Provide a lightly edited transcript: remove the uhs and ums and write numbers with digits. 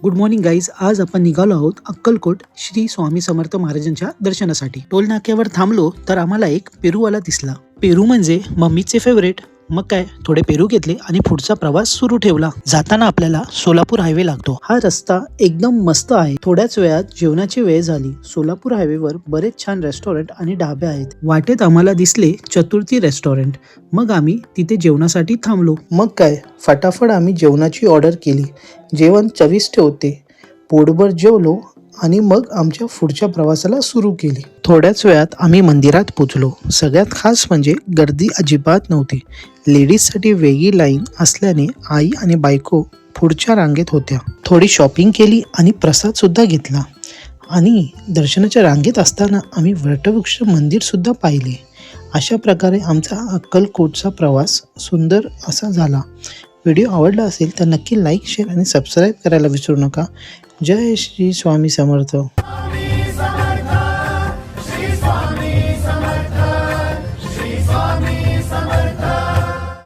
Good morning guys. आज आपण निघालो आहोत अक्कलकोट श्री स्वामी समर्थ महाराजांच्या दर्शनासाठी. टोल नाक्यावर थांबलो तर आम्हाला एक पेरूवाला दिसला. पेरू म्हणजे मम्मीचे फेवरेट. मग काय, थोडे पेरू घेतले आणि पुढचा प्रवास सुरू ठेवला. जाताना आपल्याला सोलापूर हायवे लागतो. हा रस्ता एकदम मस्त आहे. थोड्याच वेळात जेवणाची वेळ झाली. सोलापूर हायवेवर बरेच छान रेस्टॉरंट आणि ढाबे आहेत. वाटेत आम्हाला दिसले चतुर्थी रेस्टॉरंट. मग आम्ही तिथे जेवणासाठी थांबलो. मग काय, फटाफट आम्ही जेवणाची ऑर्डर केली. जेवण चविष्ट होते. पोटभर जेवलो आणि मग आमच्या पुढच्या प्रवासाला सुरू केली. थोड्याच वेळात आम्ही मंदिरात पोचलो. सगळ्यात खास म्हणजे गर्दी अजिबात नव्हती. लेडीजसाठी वेगळी लाईन असल्याने आई आणि बायको पुढच्या रांगेत होत्या. थोडी शॉपिंग केली आणि प्रसाद सुद्धा घेतला. आणि दर्शनाच्या रांगेत असताना आम्ही वटवृक्ष मंदिर सुद्धा पाहिले. अशा प्रकारे आमचा अक्कलकोटचा प्रवास सुंदर असा झाला. व्हिडिओ आवडला असेल तर नक्की लाईक, शेअर आणि सबस्क्राईब करायला विसरू नका. जय श्री स्वामी समर्थ.